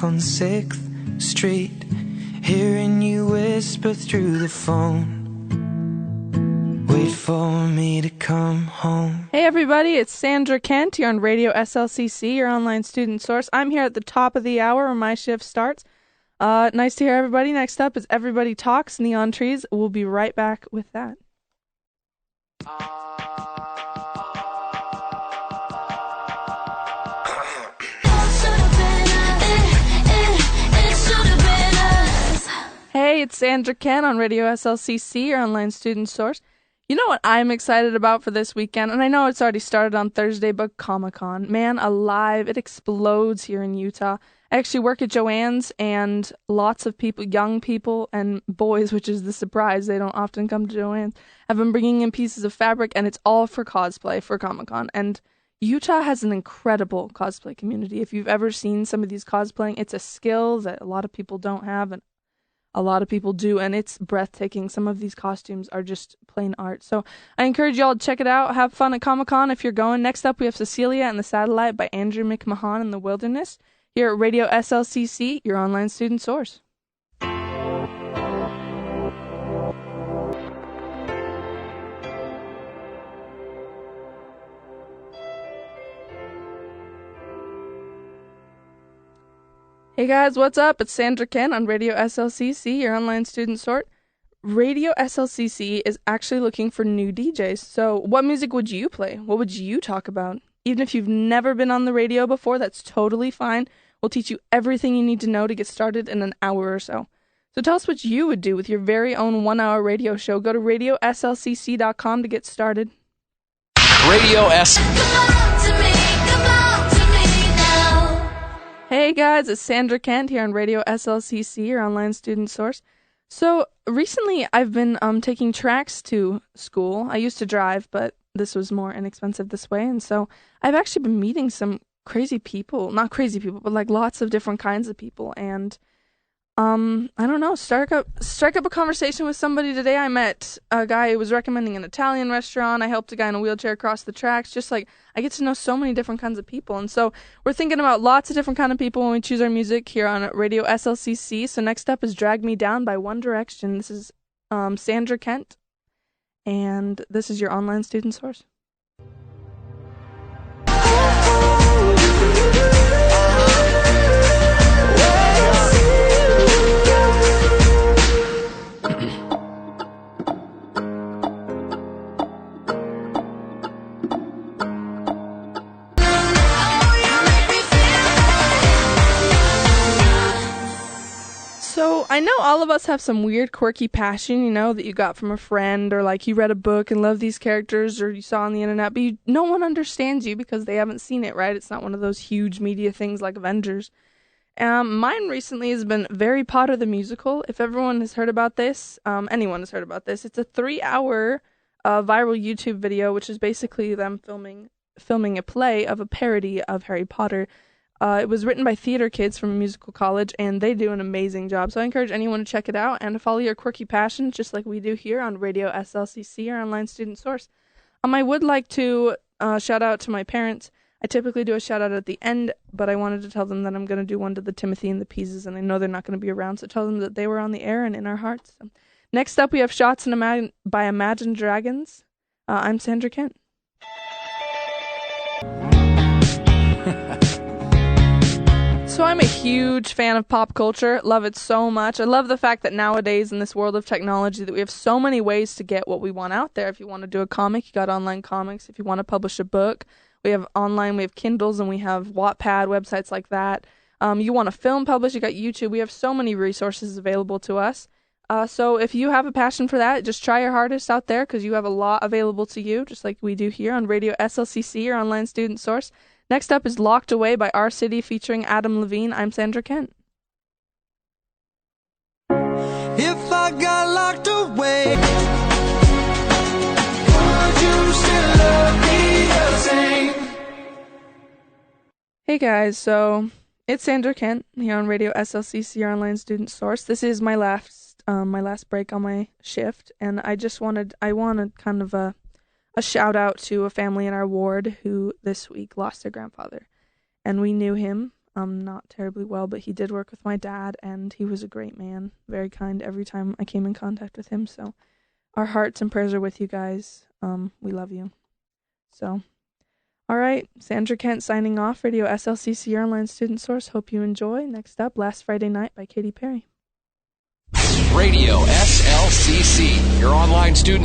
on 6th Street, hearing you whisper through the phone. Wait for me to come home. Hey everybody, it's Sandra Kent here on Radio SLCC, your online student source. I'm here at the top of the hour where my shift starts. Nice to hear everybody. Next up is Everybody Talks, Neon Trees. We'll be right back with that. Hey, it's Sandra Kent on Radio SLCC, your online student source. You know what I'm excited about for this weekend? And I know it's already started on Thursday, but Comic-Con. Man alive, it explodes here in Utah. I actually work at Joann's, and lots of people, young people and boys, which is the surprise, they don't often come to Joann's, have been bringing in pieces of fabric, and it's all for cosplay for Comic-Con. And Utah has an incredible cosplay community. If you've ever seen some of these cosplaying, it's a skill that a lot of people don't have, and a lot of people do, and it's breathtaking. Some of these costumes are just plain art. So I encourage y'all to check it out. Have fun at Comic-Con if you're going. Next up, we have Cecilia and the Satellite by Andrew McMahon in the Wilderness here at Radio SLCC, your online student source. Hey guys, what's up? It's Sandra Kent on Radio SLCC, your online student source. Radio SLCC is actually looking for new DJs. So what music would you play? What would you talk about? Even if you've never been on the radio before, that's totally fine. We'll teach you everything you need to know to get started in an hour or so. So tell us what you would do with your very own 1-hour radio show. Go to radioslcc.com to get started. Radio S. Hey guys, it's Sandra Kent here on Radio SLCC, your online student source. So recently I've been taking tracks to school. I used to drive, but this was more inexpensive this way. And so I've actually been meeting some crazy people, not crazy people, but like lots of different kinds of people. And I don't know, strike up a conversation with somebody today. I met a guy who was recommending an Italian restaurant. I helped a guy in a wheelchair across the tracks. Just like, I get to know so many different kinds of people. And so we're thinking about lots of different kind of people when we choose our music here on Radio SLCC. So next up is Drag Me Down by One Direction. This is Sandra Kent, and this is your online student source. So I know all of us have some weird, quirky passion, you know, that you got from a friend, or like you read a book and love these characters, or you saw on the internet, but no one understands you because they haven't seen it, right? It's not one of those huge media things like Avengers. Mine recently has been Harry Potter the Musical. If everyone has heard about this, anyone has heard about this, it's a 3-hour viral YouTube video, which is basically them filming a play of a parody of Harry Potter. It was written by theater kids from a musical college, and they do an amazing job. So I encourage anyone to check it out and to follow your quirky passions, just like we do here on Radio SLCC, our online student source. I would like to shout out to my parents. I typically do a shout out at the end, but I wanted to tell them that I'm going to do one to the Timothy and the Pieces, and I know they're not going to be around, so tell them that they were on the air and in our hearts. So, next up, we have Shots by Imagine Dragons. I'm Sandra Kent. So I'm a huge fan of pop culture, love it so much. I love the fact that nowadays in this world of technology that we have so many ways to get what we want out there. If you want to do a comic, you got online comics. If you want to publish a book, we have online, we have Kindles, and we have Wattpad, websites like that. You want to film publish, you got YouTube. We have so many resources available to us. So if you have a passion for that, just try your hardest out there because you have a lot available to you, just like we do here on Radio SLCC, your online student source. Next up is Locked Away by Our City featuring Adam Levine. I'm Sandra Kent. If I got locked away, would you still love me the same? Hey guys, so it's Sandra Kent here on Radio SLCC, your online student source. This is my last break on my shift, and I wanted kind of a shout out to a family in our ward who this week lost their grandfather. And we knew him not terribly well, but he did work with my dad, and he was a great man, very kind every time I came in contact with him. So our hearts and prayers are with you guys. We love you. So, all right, Sandra Kent signing off, Radio SLCC, your online student source. Hope you enjoy. Next up, Last Friday Night by Katy Perry. Radio SLCC, your online student